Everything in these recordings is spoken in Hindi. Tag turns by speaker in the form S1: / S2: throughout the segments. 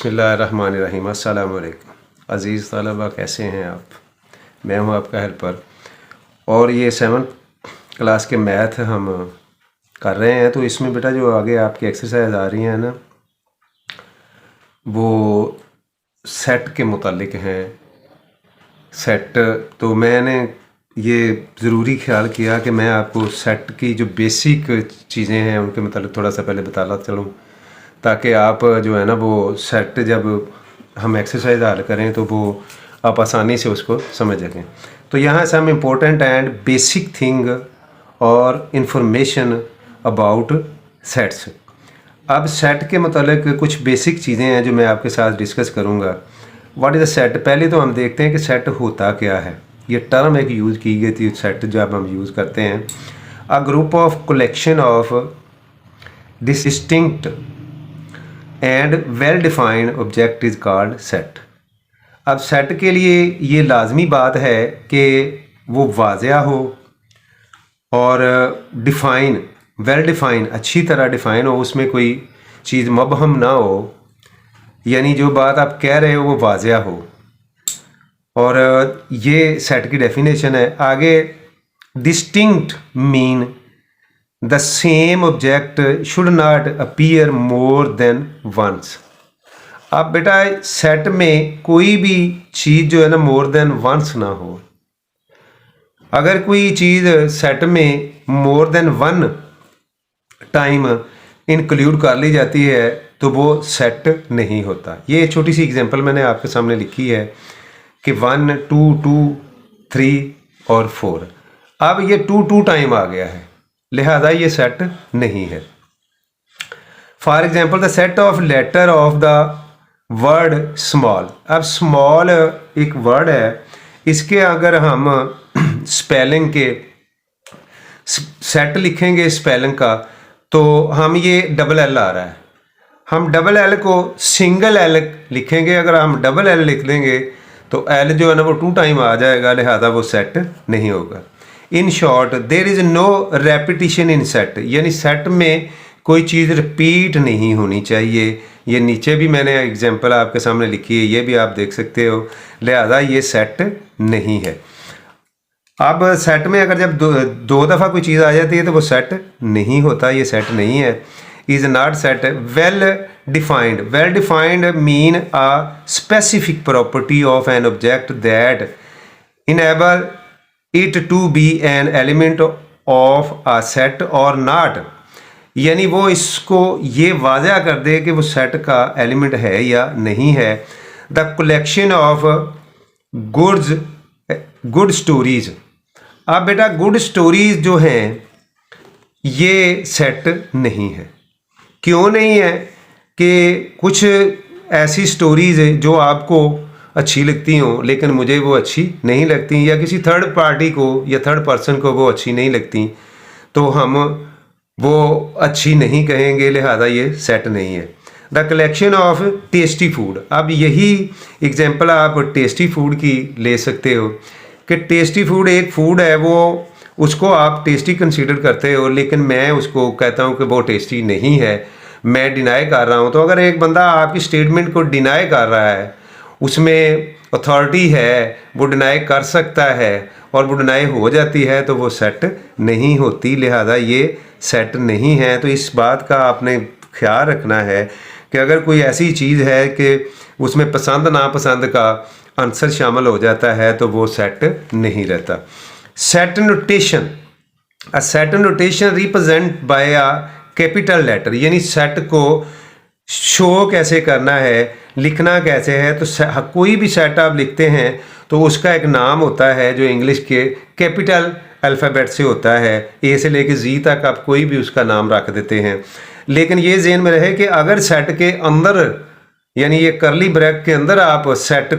S1: बिस्मिल्लाहिर्रहमानिर्रहीम। अस्सलाम वालेकुम अज़ीज़ तलबा, कैसे हैं आप? मैं हूं आपका हेल्पर और ये 7th क्लास के मैथ हम कर रहे हैं। तो इसमें बेटा जो आगे आपकी एक्सरसाइज आ रही हैं ना, वो सेट के मुतालिक हैं। सेट तो मैंने ये ज़रूरी ख्याल किया कि मैं आपको सेट की जो बेसिक चीज़ें हैं उनके मतलब थोड़ा सा पहले बताता चलूँ, ताकि आप जो है ना वो सेट जब हम एक्सरसाइज हल करें तो वो आप आसानी से उसको समझ सकें। तो यहाँ से हम इम्पोर्टेंट एंड बेसिक थिंग और इंफॉर्मेशन अबाउट सेट्स। अब सेट के मतलब कुछ बेसिक चीज़ें हैं जो मैं आपके साथ डिस्कस करूँगा। What is a set? पहले तो हम देखते हैं कि सेट होता क्या है। ये टर्म एक यूज़ की गई थी, सेट जब हम यूज़ करते हैं, a group of collection of distinct and well defined object is called set. अब सेट के लिए ये लाजमी बात है कि वो वाज़िया हो और डिफ़ाइन, वेल डिफ़ाइन, अच्छी तरह डिफ़ाइन हो, उसमें कोई चीज़ मबहम ना हो, यानी जो बात आप कह रहे हो वो वाज़िया हो। और ये सेट की डेफिनेशन है। आगे distinct mean the same object should not appear more than once. अब बेटा सेट में कोई भी चीज़ जो है ना मोर देन वंस ना हो। अगर कोई चीज़ सेट में more than one time include कर ली जाती है तो वो सेट नहीं होता। ये छोटी सी एग्जांपल मैंने आपके सामने लिखी है कि 1, 2, 2, 3 और 4। अब ये 2 टाइम आ गया है, लिहाजा ये सेट नहीं है। For example the set of letter of the word small. अब स्मॉल एक वर्ड है, इसके अगर हम स्पेलिंग के सेट लिखेंगे स्पेलिंग का, तो हम ये डबल एल आ रहा है, हम डबल एल को सिंगल एल लिखेंगे। अगर हम डबल एल लिख देंगे तो एल जो है ना वो 2 टाइम आ जाएगा, लिहाजा वो सेट नहीं होगा। In short there is no repetition in set, यानी सेट में कोई चीज़ रिपीट नहीं होनी चाहिए। ये नीचे भी मैंने एग्जांपल आपके सामने लिखी है, ये भी आप देख सकते हो, लिहाजा ये सेट नहीं है। अब सेट में अगर जब दो दफ़ा कोई चीज़ आ जाती है तो वो सेट नहीं होता, ये सेट नहीं है। Is not set. Well defined, well defined mean a specific property of an object that enable it to be an element of a set और नॉट, यानी वो इसको ये वाज़ा कर दे कि वो सेट का एलिमेंट है या नहीं है। The collection of good stories. अब बेटा गुड स्टोरीज जो हैं ये सेट नहीं है। क्यों नहीं है? कि कुछ ऐसी स्टोरीज है जो आपको अच्छी लगती हों लेकिन मुझे वो अच्छी नहीं लगती, या किसी थर्ड पार्टी को या थर्ड पर्सन को वो अच्छी नहीं लगती, तो हम वो अच्छी नहीं कहेंगे, लिहाजा ये सेट नहीं है। The collection of tasty food. अब यही एग्जांपल आप टेस्टी फूड की ले सकते हो कि टेस्टी फूड एक फूड है, वो उसको आप टेस्टी कंसीडर करते हो, लेकिन मैं उसको कहता हूँ कि वो टेस्टी नहीं है, मैं डिनाई कर रहा हूँ। तो अगर एक बंदा आपकी स्टेटमेंट को डिनाई कर रहा है, उसमें अथॉरिटी है, वो डिनाई कर सकता है और वो डिनाई हो जाती है, तो वो सेट नहीं होती, लिहाजा ये सेट नहीं है। तो इस बात का आपने ख्याल रखना है कि अगर कोई ऐसी चीज़ है कि उसमें पसंद नापसंद का आंसर शामिल हो जाता है तो वो सेट नहीं रहता। Set notation. A set notation represent by a capital letter, यानी सेट को शो कैसे करना है, लिखना कैसे है। तो कोई भी सेट आप लिखते हैं तो उसका एक नाम होता है जो इंग्लिश के कैपिटल अल्फ़ाबेट से होता है, ए से लेके जी तक आप कोई भी उसका नाम रख देते हैं। लेकिन ये ज़हन में रहे कि अगर सेट के अंदर, यानी ये करली ब्रैकेट के अंदर आप सेट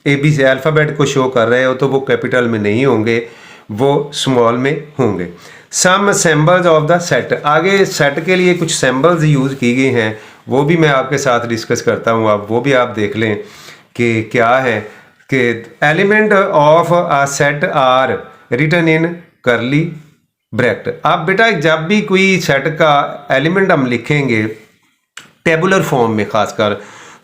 S1: ए बी से अल्फ़ाबेट को शो कर रहे हो तो वो कैपिटल में नहीं होंगे, वो स्मॉल में होंगे। सम सिंबल्स ऑफ द सेट। आगे सेट के लिए कुछ सिंबल्स यूज़ की गई हैं, वो भी मैं आपके साथ डिस्कस करता हूँ, आप वो भी आप देख लें कि क्या है। कि element of a set are written in curly bracket. अब बेटा जब भी कोई सेट का एलिमेंट हम लिखेंगे टेबुलर फॉर्म में खासकर,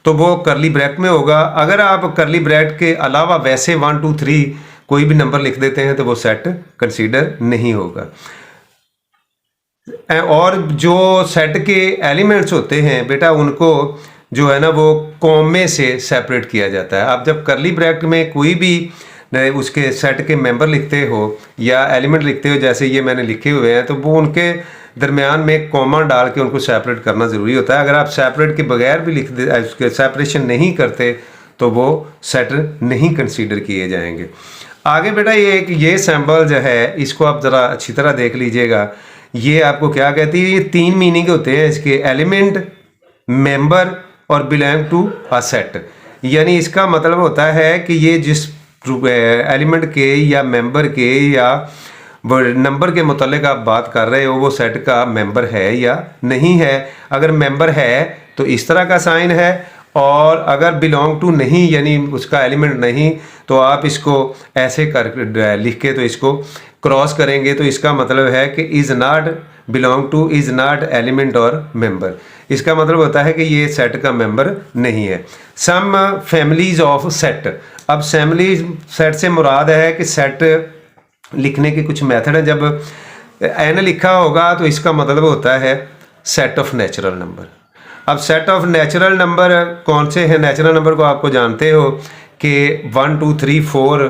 S1: तो वो करली ब्रैकेट में होगा। अगर आप करली ब्रैकेट के अलावा वैसे 1 2 3 कोई भी नंबर लिख देते हैं तो वो सेट कंसीडर नहीं होगा। और जो सेट के एलिमेंट्स होते हैं बेटा उनको जो है ना वो कॉमे से सेपरेट किया जाता है। आप जब करली ब्रैकेट में कोई भी उसके सेट के मेंबर लिखते हो या एलिमेंट लिखते हो, जैसे ये मैंने लिखे हुए हैं, तो वो उनके दरमियान में कॉमा डाल के उनको सेपरेट करना ज़रूरी होता है। अगर आप सेपरेट के बगैर भी लिख दे, उसके सेपरेशन नहीं करते तो वो सेट नहीं कंसीडर किए जाएंगे। आगे बेटा ये सिंबल जो है इसको आप ज़रा अच्छी तरह देख लीजिएगा। ये आपको क्या कहती है, ये 3 मीनिंग होते हैं इसके, एलिमेंट, मेंबर और बिलोंग टू अ सेट। यानी इसका मतलब होता है कि ये जिस एलिमेंट के या मेंबर के या नंबर के मुतालिक आप बात कर रहे हो वो सेट का मेंबर है या नहीं है। अगर मेंबर है तो इस तरह का साइन है, और अगर बिलोंग टू नहीं यानी उसका एलिमेंट नहीं तो आप इसको ऐसे कर लिख के तो इसको क्रॉस करेंगे तो इसका मतलब है कि is not belong to, is not element और मेंबर। इसका मतलब होता है कि ये सेट का मेंबर नहीं है। Some families of set. अब फैमिली सेट से मुराद है कि सेट लिखने के कुछ मेथड हैं। जब एन लिखा होगा तो इसका मतलब होता है सेट ऑफ नेचुरल नंबर। अब सेट ऑफ नेचुरल नंबर कौन से हैं? नेचुरल नंबर को आपको जानते हो कि 1 2 3 4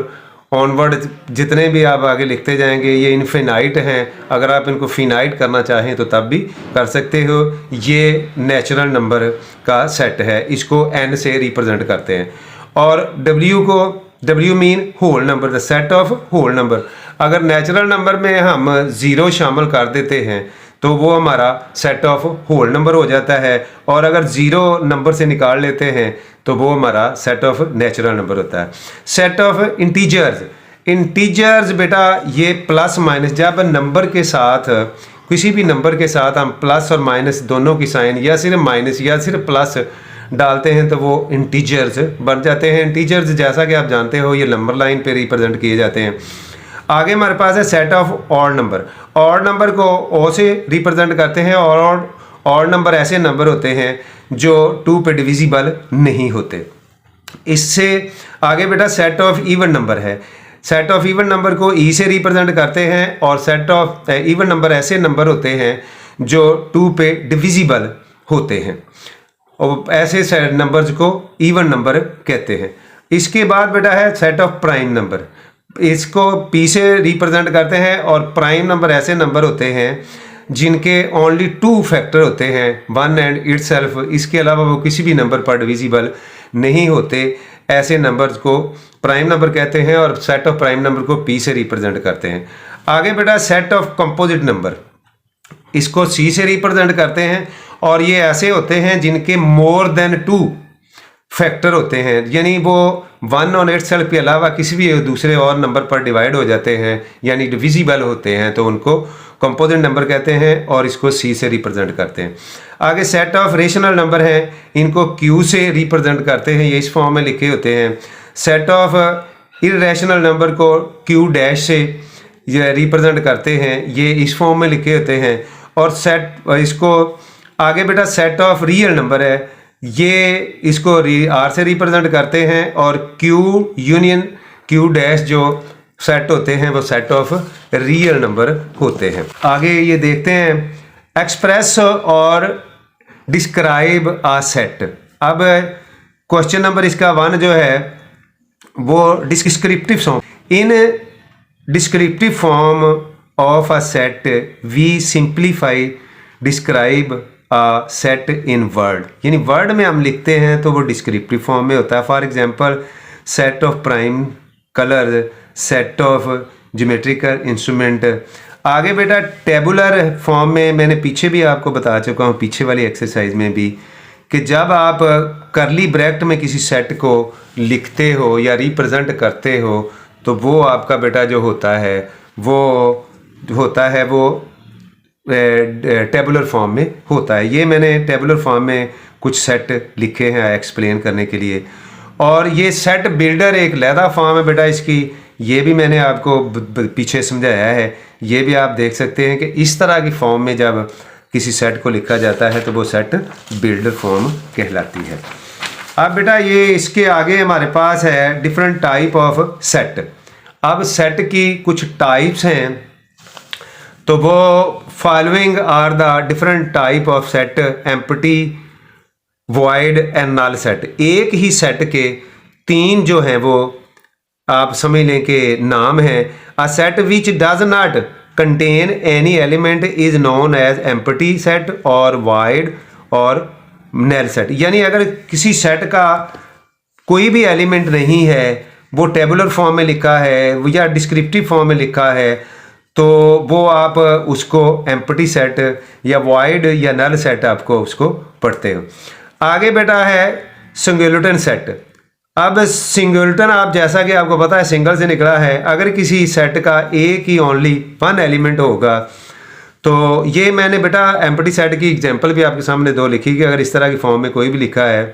S1: ऑनवर्ड जितने भी आप आगे लिखते जाएंगे ये इनफिनाइट हैं। अगर आप इनको फिनाइट करना चाहें तो तब भी कर सकते हो। ये नेचुरल नंबर का सेट है, इसको n से रिप्रेजेंट करते हैं। और w mean whole number, the set of whole number. अगर नेचुरल नंबर में हम 0 शामिल कर देते हैं तो वो हमारा सेट ऑफ होल नंबर हो जाता है, और अगर 0 नंबर से निकाल लेते हैं तो वो हमारा सेट ऑफ नेचुरल नंबर होता है। Set of integers. इंटीजर्स बेटा ये प्लस माइनस, जब नंबर के साथ किसी भी नंबर के साथ हम प्लस और माइनस दोनों की साइन या सिर्फ माइनस या सिर्फ प्लस डालते हैं तो वो इंटीजर्स बन जाते हैं। इंटीजर्स जैसा कि आप जानते हो ये नंबर लाइन पे रिप्रेजेंट किए जाते हैं। आगे हमारे पास है set of odd number. Odd number को ओ से रिप्रेजेंट करते हैं, और ऑड नंबर ऐसे नंबर होते हैं जो 2 पे डिविजिबल नहीं होते। इससे आगे बेटा सेट ऑफ इवन नंबर है। सेट ऑफ इवन नंबर को ई से रिप्रेजेंट करते हैं, और सेट ऑफ इवन नंबर ऐसे नंबर होते हैं जो 2 पे डिविजिबल होते हैं, और ऐसे नंबर्स को इवन नंबर कहते हैं। इसके बाद बेटा है सेट ऑफ प्राइम नंबर। इसको पी से रिप्रेजेंट करते हैं, और प्राइम नंबर ऐसे नंबर होते हैं जिनके ओनली 2 फैक्टर होते हैं, 1 एंड इटसेल्फ। इसके अलावा वो किसी भी नंबर पर डिविजिबल नहीं होते। ऐसे नंबर्स को प्राइम नंबर कहते हैं, और सेट ऑफ प्राइम नंबर को पी से रिप्रेजेंट करते हैं। आगे बेटा सेट ऑफ कंपोजिट नंबर, इसको सी से रिप्रेजेंट करते हैं, और ये ऐसे होते हैं जिनके मोर देन 2 फैक्टर होते हैं, यानी वो 1 ऑन इटसेल्फ के अलावा किसी भी दूसरे और नंबर पर डिवाइड हो जाते हैं यानी डिविजिबल होते हैं, तो उनको कंपोजिट नंबर कहते हैं, और इसको सी से रिप्रेजेंट करते हैं। आगे सेट ऑफ रेशनल नंबर हैं, इनको क्यू से रिप्रेजेंट करते हैं, ये इस फॉर्म में लिखे होते हैं। सेट ऑफ इररेशनल नंबर को क्यू डैश से ये रिप्रेजेंट करते हैं, ये इस फॉर्म में लिखे होते हैं। और सेट इसको आगे बेटा सेट ऑफ रियल नंबर है, ये इसको आर से रिप्रेजेंट करते हैं, और क्यू यूनियन क्यू डैश जो सेट होते हैं वो सेट ऑफ रियल नंबर होते हैं। आगे ये देखते हैं एक्सप्रेस और डिस्क्राइब आ सेट। अब क्वेश्चन नंबर इसका 1 जो है वो descriptive form. In descriptive form of a set we simplify describe a set in word, यानी वर्ड में हम लिखते हैं तो वो डिस्क्रिप्टिव फॉर्म में होता है। For example set of prime colour, set of geometrical instrument. आगे बेटा टेबुलर फॉर्म में मैंने पीछे भी आपको बता चुका हूँ, पीछे वाली एक्सरसाइज में भी, कि जब आप करली ब्रैकेट में किसी सेट को लिखते हो या रिप्रेजेंट करते हो तो वो आपका बेटा जो होता है वो टेबुलर फॉर्म में होता है। ये मैंने टेबुलर फॉर्म में कुछ सेट लिखे हैं एक्सप्लेन करने के लिए। और ये सेट बिल्डर एक लैदा फॉर्म है बेटा इसकी, ये भी मैंने आपको पीछे समझाया है। ये भी आप देख सकते हैं कि इस तरह की फॉर्म में जब किसी सेट को लिखा जाता है तो वो सेट बिल्डर फॉर्म कहलाती है। अब बेटा ये इसके आगे हमारे पास है डिफरेंट टाइप ऑफ सेट। अब सेट की कुछ टाइप्स हैं, तो वो following are the different type of set: empty, void and null set. एक ही सेट के तीन जो हैं वो आप समझ लें कि नाम हैं। A set which does not contain any element is known as empty set और वाइड और नल सेट। यानी अगर किसी सेट का कोई भी एलिमेंट नहीं है, वो टेबुलर फॉर्म में लिखा है या डिस्क्रिप्टिव फॉर्म में लिखा है, तो वो आप उसको एम्प्टी सेट या वाइड या नल सेट आपको उसको पढ़ते हो। आगे बेटा है सिंगुलटन सेट। अब सिंगुलटन आप जैसा कि आपको पता है सिंगल से निकला है। अगर किसी सेट का एक ही ओनली वन एलिमेंट होगा, तो ये मैंने बेटा एम्प्टी सेट की एग्जांपल भी आपके सामने दो लिखी कि अगर इस तरह की फॉर्म में कोई भी लिखा है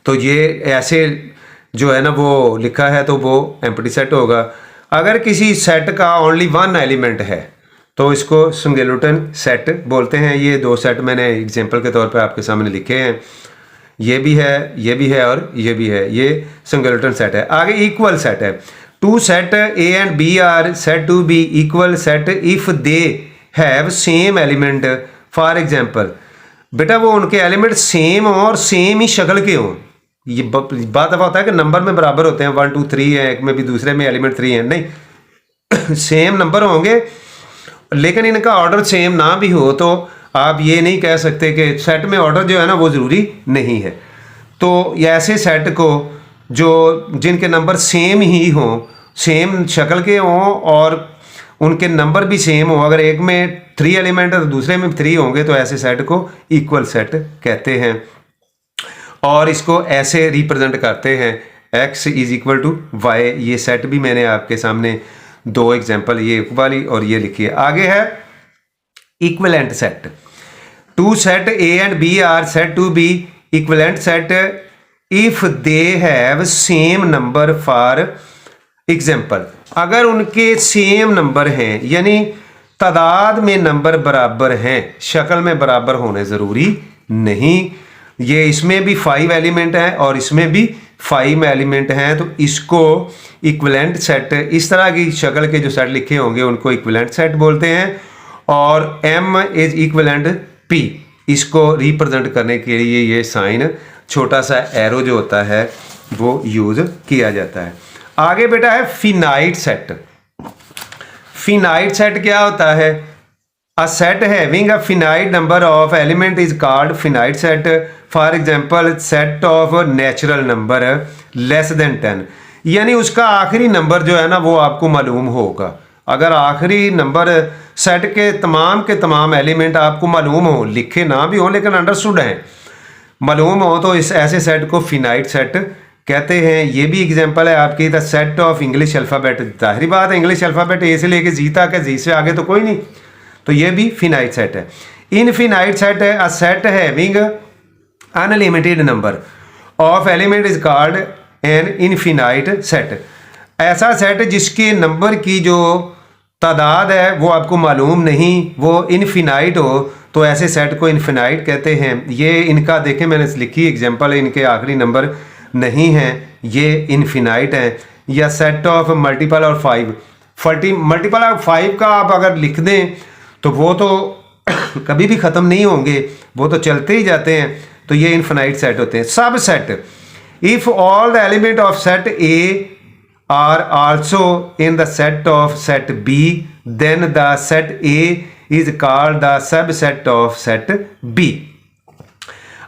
S1: तो ये ऐसे जो है ना वो लिखा है तो वो एम्प्टी सेट होगा। अगर किसी सेट का ओनली वन एलिमेंट है तो इसको सिंगुलटन सेट बोलते हैं। ये दो सेट मैंने एग्जांपल के तौर पे आपके सामने लिखे हैं, ये भी है, ये भी है और ये भी है। ये सिंगुलटन सेट है। आगे इक्वल सेट है। Two set A and B are said to be equal set if they have same element. For example बेटा वो उनके एलिमेंट सेम हो और सेम ही शक्ल के हों। ये बात अब होता है कि नंबर में बराबर होते हैं, 1 2 3 है, एक में भी दूसरे में एलिमेंट 3 है, नहीं सेम नंबर होंगे लेकिन इनका ऑर्डर सेम ना भी हो तो आप ये नहीं कह सकते कि सेट में ऑर्डर जो है ना वो ज़रूरी नहीं है। तो ऐसे सेट को जो जिनके नंबर सेम ही हों, सेम शक्ल के हों और उनके नंबर भी सेम हो, अगर एक में 3 एलिमेंट है तो दूसरे में 3 होंगे, तो ऐसे सेट को इक्वल सेट कहते हैं। और इसको ऐसे रिप्रेजेंट करते हैं x is equal to y. ये सेट भी मैंने आपके सामने दो एग्जांपल ये वाली और ये लिखी है। आगे है equivalent set. Two set A and B are said to be equivalent set if they have same number. For example अगर उनके सेम नंबर हैं, यानी तादाद में नंबर बराबर हैं, शक्ल में बराबर होने ज़रूरी नहीं। ये इसमें भी 5 एलिमेंट हैं और इसमें भी 5 एलिमेंट हैं, तो इसको इक्विवेलेंट सेट, इस तरह की शक्ल के जो सेट लिखे होंगे उनको इक्विवेलेंट सेट बोलते हैं। और m इज इक्विवेलेंट p, इसको रिप्रेजेंट करने के लिए ये साइन छोटा सा एरो जो होता है वो यूज़ किया जाता है। आगे बेटा है फिनाइट सेट। फिनाइट सेट क्या होता है? A set having a finite number of element is called finite set. For example set of natural number less than 10, यानी उसका आखिरी नंबर जो है ना वो आपको मालूम होगा। अगर आखिरी नंबर सेट के तमाम एलिमेंट आपको मालूम हो, लिखे ना भी हो लेकिन अंडरस्टूड हैं, मालूम हो, तो इस ऐसे सेट को फिनाइट सेट कहते हैं। ये भी एग्जांपल है आपकी the set of English alphabet. जाहिर बात है इंग्लिश अल्फ़ाबेट ए से लेके जी तक है, जी से आगे तो कोई नहीं, तो ये भी फिनाइट सेट है। इनफिनाइट सेट है a set having unlimited number of element is called an infinite set. ऐसा सेट जिसके नंबर की जो तादाद है वो आपको मालूम नहीं, वो इनफिनाइट हो, तो ऐसे सेट को इनफिनाइट कहते हैं। ये इनका देखें मैंने लिखी एग्जांपल, इनके आखिरी नंबर नहीं हैं, ये इनफिनाइट हैं। या सेट ऑफ मल्टीपल और 5, मल्टीपल ऑफ 5 का आप अगर लिख दें तो वो तो कभी भी ख़त्म नहीं होंगे, वो तो चलते ही जाते हैं, तो ये इनफिनाइट सेट होते हैं। Subset if all the element of set A are also in the set of set B then the set A is called the subset of set B.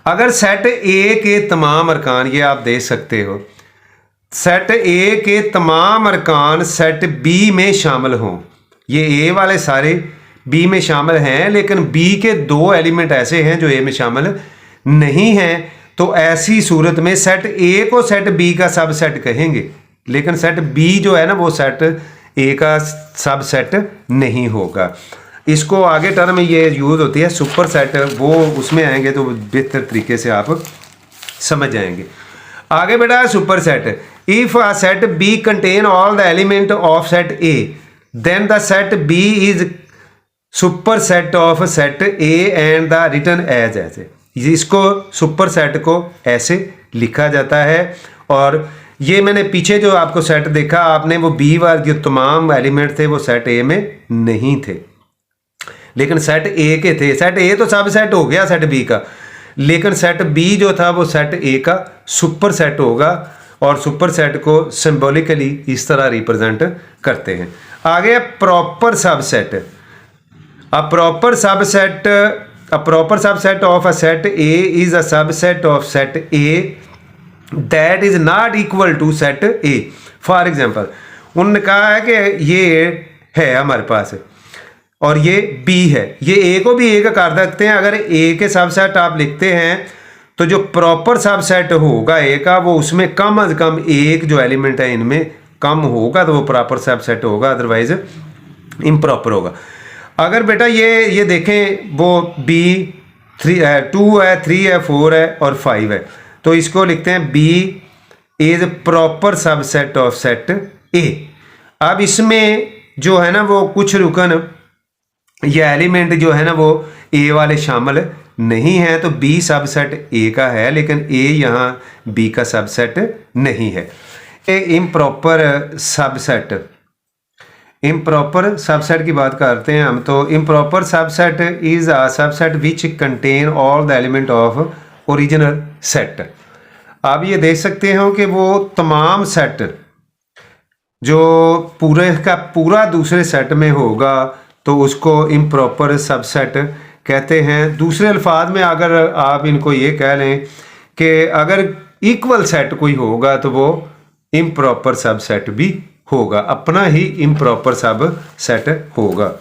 S1: अगर सेट ए के तमाम अरकान, ये आप देख सकते हो, सेट ए के तमाम अरकान सेट बी में शामिल हों, ये ए वाले सारे बी में शामिल हैं लेकिन बी के 2 एलिमेंट ऐसे हैं जो ए में शामिल नहीं हैं, तो ऐसी सूरत में सेट ए को सेट बी का सब सेट कहेंगे, लेकिन सेट बी जो है ना वो सेट ए का सब सेट नहीं होगा। इसको आगे टर्म में ये यूज़ होती है सुपर सेट, वो उसमें आएंगे तो बेहतर तरीके से आप समझ जाएंगे। आगे बेटा है superset. If a set B contain all the element of set A then the set B is superset of set A and the written as ऐसे। इसको सुपर सेट को ऐसे लिखा जाता है। और ये मैंने पीछे जो आपको सेट देखा आपने, वो बी वाले जो तमाम एलिमेंट थे वो सेट ए में नहीं थे, लेकिन सेट ए के थे। सेट ए तो सब सेट हो गया सेट बी का, लेकिन सेट बी जो था वो सेट ए का सुपर सेट होगा, और सुपर सेट को सिंबॉलिकली इस तरह रिप्रेजेंट करते हैं। आगे proper subset. A proper subset of a set A is a subset of set A that is not equal to set A. For example उन्होंने कहा है कि ये है हमारे पास और ये बी है, ये ए को भी ए का कर सकते हैं। अगर ए के सबसेट आप लिखते हैं तो जो प्रॉपर सबसेट होगा ए का, वो उसमें कम अज कम एक जो एलिमेंट है इनमें कम होगा, तो वो प्रॉपर सबसेट होगा, अदरवाइज इम्प्रॉपर होगा। अगर बेटा ये देखें वो बी 2 है, 3 है, 4 है और 5 है, तो इसको लिखते हैं B is proper subset of set A. अब इसमें जो है ना वो कुछ रुकन ये एलिमेंट जो है ना वो ए वाले शामिल नहीं है, तो बी सबसेट ए का है, लेकिन ए यहाँ बी का सबसेट नहीं है। इम्प्रॉपर सबसेट की बात करते हैं हम, तो improper subset is a subset which contain all the element of original set. आप ये देख सकते हो कि वो तमाम सेट जो पूरे का पूरा दूसरे सेट में होगा तो उसको इम्प्रॉपर सबसेट कहते हैं। दूसरे अल्फाज में अगर आप इनको ये कह लें कि अगर इक्वल सेट कोई होगा तो वो इम्प्रॉपर सबसेट भी होगा, अपना ही इम्प्रॉपर सबसेट होगा।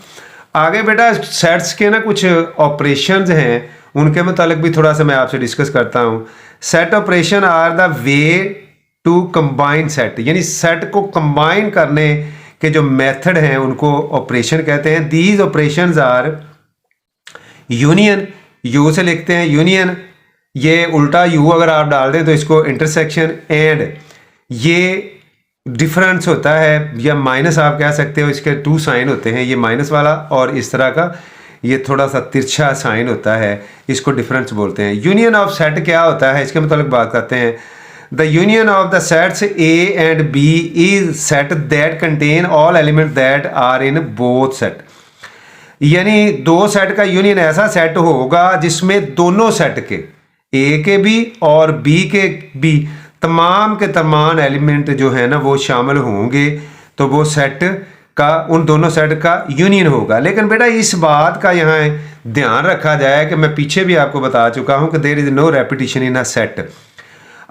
S1: आगे बेटा सेट्स के ना कुछ ऑपरेशंस हैं, उनके मुतालिक भी थोड़ा सा मैं आपसे डिस्कस करता हूँ। Set operation are the way to combine set, यानी सेट को कंबाइन करने के जो मेथड हैं उनको ऑपरेशन कहते हैं। These operations are union, U से लिखते हैं यूनियन, ये उल्टा यू अगर आप डाल दें तो इसको इंटरसेक्शन, एंड ये डिफरेंस होता है या माइनस आप कह सकते हो, इसके 2 साइन होते हैं, ये माइनस वाला और इस तरह का ये थोड़ा सा तिरछा साइन होता है, इसको डिफरेंस बोलते हैं। यूनियन ऑफ सेट क्या होता है इसके मतलब बात करते हैं। The union of the sets A and B is set that contain all element that are in both set, यानी दो सेट का यूनियन ऐसा सेट होगा जिसमें दोनों सेट के ए के भी और बी के भी तमाम के तमाम एलिमेंट जो है ना वो शामिल होंगे, तो वो सेट का उन दोनों सेट का यूनियन होगा। लेकिन बेटा इस बात का यहाँ ध्यान रखा जाए कि मैं पीछे भी आपको बता चुका हूँ कि there is no repetition in a set.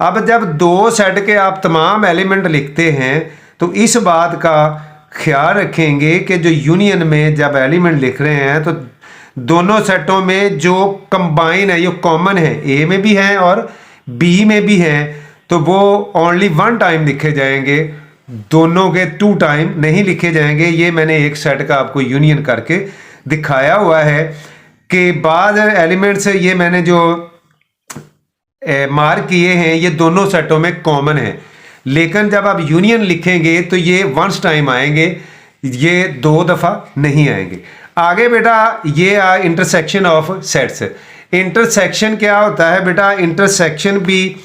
S1: अब जब दो सेट के आप तमाम एलिमेंट लिखते हैं तो इस बात का ख्याल रखेंगे कि जो यूनियन में जब एलिमेंट लिख रहे हैं तो दोनों सेटों में जो कंबाइन है, जो कॉमन है, ए में भी हैं और बी में भी हैं, तो वो ओनली 1 टाइम लिखे जाएंगे, दोनों के 2 टाइम नहीं लिखे जाएंगे। ये मैंने एक सेट का आपको यूनियन करके दिखाया हुआ है कि बाद एलिमेंट्स ये मैंने जो मार्क किए हैं ये दोनों सेटों में कॉमन है, लेकिन जब आप यूनियन लिखेंगे तो ये 1 टाइम आएंगे, ये 2 दफ़ा नहीं आएंगे। आगे बेटा ये इंटरसेक्शन ऑफ सेट्स। इंटरसेक्शन क्या होता है बेटा? इंटरसेक्शन भी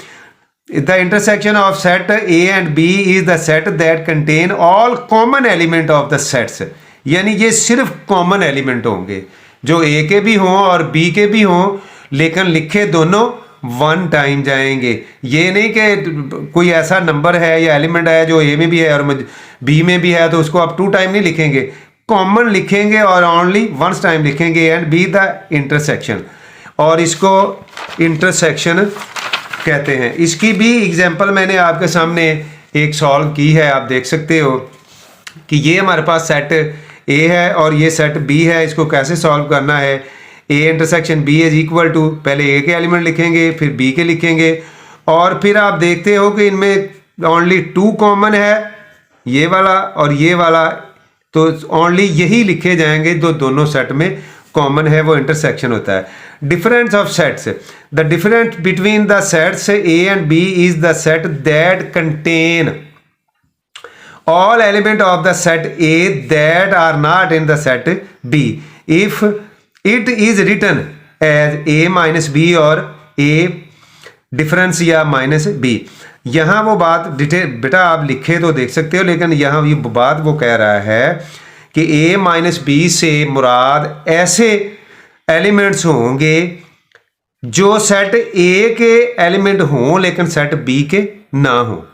S1: the intersection of set A and B is the set that contain all common element of the sets, यानी ये सिर्फ कॉमन एलिमेंट होंगे जो ए के भी हों और बी के भी हों, लेकिन लिखे दोनों 1 टाइम जाएंगे। ये नहीं कि कोई ऐसा नंबर है या एलिमेंट है जो ए में भी है और बी में भी है तो उसको आप 2 टाइम नहीं लिखेंगे, कॉमन लिखेंगे और ओनली 1 टाइम लिखेंगे एंड बी द इंटरसेक्शन, और इसको इंटरसेक्शन कहते हैं। इसकी भी एग्जांपल मैंने आपके सामने एक सॉल्व की है, आप देख सकते हो कि ये हमारे पास सेट ए है और ये सेट बी है। इसको कैसे सॉल्व करना है? A intersection B is equal to, पहले ए के एलिमेंट लिखेंगे फिर बी के लिखेंगे, और फिर आप देखते हो कि इनमें ओनली 2 कॉमन है, ये वाला और ये वाला, तो ओनली यही लिखे जाएंगे जो दोनों सेट में कॉमन है, वो इंटरसेक्शन होता है। Difference of sets, the difference between the sets A and B is the set that contain all element of the set A that are not in the set B. If it is written as A minus B or A difference या माइनस बी। यहाँ वो बात डिटेल बेटा आप लिखे तो देख सकते हो, लेकिन यहाँ ये बात वो कह रहा है कि a माइनस बी से मुराद ऐसे एलिमेंट्स होंगे जो सेट A के एलिमेंट हों लेकिन सेट B के ना हो।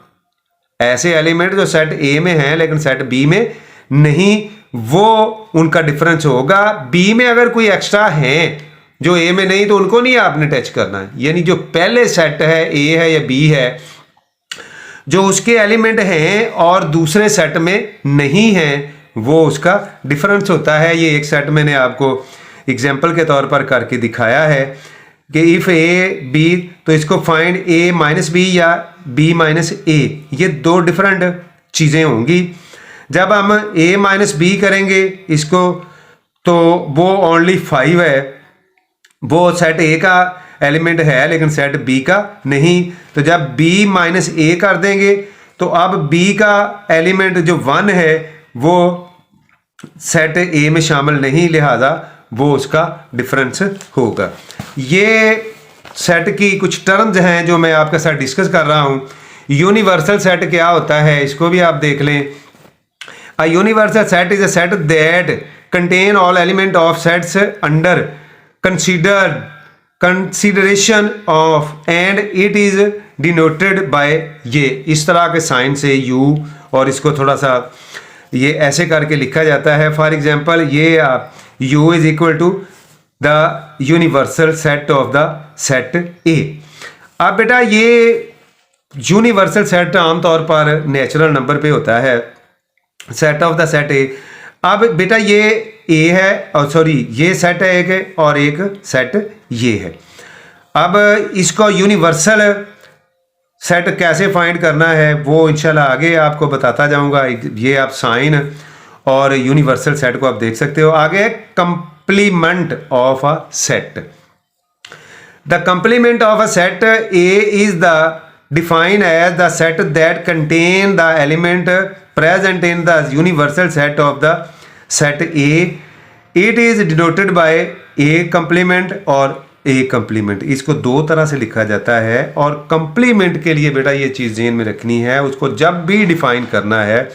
S1: ऐसे एलिमेंट जो सेट A में हैं लेकिन सेट B में नहीं, वो उनका डिफरेंस होगा। B में अगर कोई एक्स्ट्रा है जो A में नहीं तो उनको नहीं आपने टच करना है। यानी जो पहले सेट है A है या B है, जो उसके एलिमेंट हैं और दूसरे सेट में नहीं हैं, वो उसका डिफरेंस होता है। ये एक सेट मैंने आपको एग्जाम्पल के तौर पर करके दिखाया है कि इफ़ ए बी, तो इसको फाइंड ए माइनस बी या बी माइनस ए, ये दो डिफरेंट चीज़ें होंगी। जब हम ए माइनस बी करेंगे इसको, तो वो ओनली 5 है, वो सेट ए का एलिमेंट है लेकिन सेट बी का नहीं। तो जब बी माइनस ए कर देंगे तो अब बी का एलिमेंट जो 1 है वो सेट ए में शामिल नहीं, लिहाजा वो उसका डिफरेंस होगा। ये सेट की कुछ टर्म्स हैं जो मैं आपके साथ डिस्कस कर रहा हूँ। यूनिवर्सल सेट क्या होता है इसको भी आप देख लें। A universal set is a set that contain all element of sets under consideration of and it is denoted bye ये, इस तरह के साइन से यू, और इसको थोड़ा सा ये ऐसे करके लिखा जाता है। फॉर एग्जांपल ये u is equal to the universal set of the set A. अब बेटा ये यूनिवर्सल सेट आमतौर पर नेचुरल नंबर पे होता है, set of the set A. अब बेटा ये ए है, और सॉरी ये सेट है एक, और एक सेट ये है। अब इसको यूनिवर्सल सेट कैसे फाइंड करना है वो इंशाल्लाह आगे आपको बताता जाऊंगा। ये आप साइन और यूनिवर्सल सेट को आप देख सकते हो। आगे complement of a set. The complement of a set A is the defined as the set that contain the element present in the universal set of the set A. It is denoted by A complement और ए कंप्लीमेंट। इसको दो तरह से लिखा जाता है, और कंप्लीमेंट के लिए बेटा ये चीज़ ज़हन में रखनी है, उसको जब भी डिफाइन करना है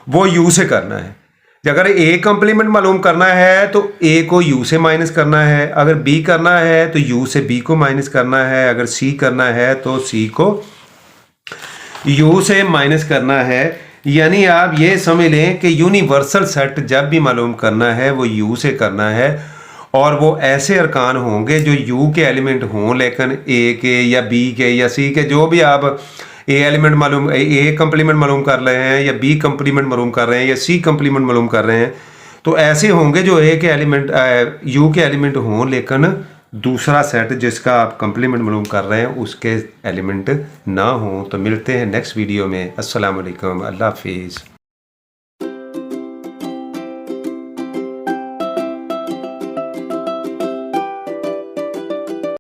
S1: वो यू से करना है। अगर ए कंप्लीमेंट मालूम करना है तो ए को यू से माइनस करना है, अगर बी करना है तो यू से बी को माइनस करना है, अगर सी करना है तो सी को यू से माइनस करना है। यानी आप ये समझ लें कि यूनिवर्सल सेट जब भी मालूम करना है वो यू से करना है, और वो ऐसे अरकान होंगे जो यू के एलिमेंट हों लेकिन ए के या बी के या सी के, जो भी आप ए एलिमेंट मालूम, ए कंप्लीमेंट मालूम कर रहे हैं या बी कंप्लीमेंट मालूम कर रहे हैं या सी कंप्लीमेंट मालूम कर रहे हैं, तो ऐसे होंगे जो ए के एलिमेंट यू के एलिमेंट हों लेकिन दूसरा सेट जिसका आप कंप्लीमेंट मालूम कर रहे हैं उसके एलिमेंट ना हों। तो मिलते हैं नेक्स्ट वीडियो में। अस्सलाम वालेकुम, अल्लाह हाफिज़।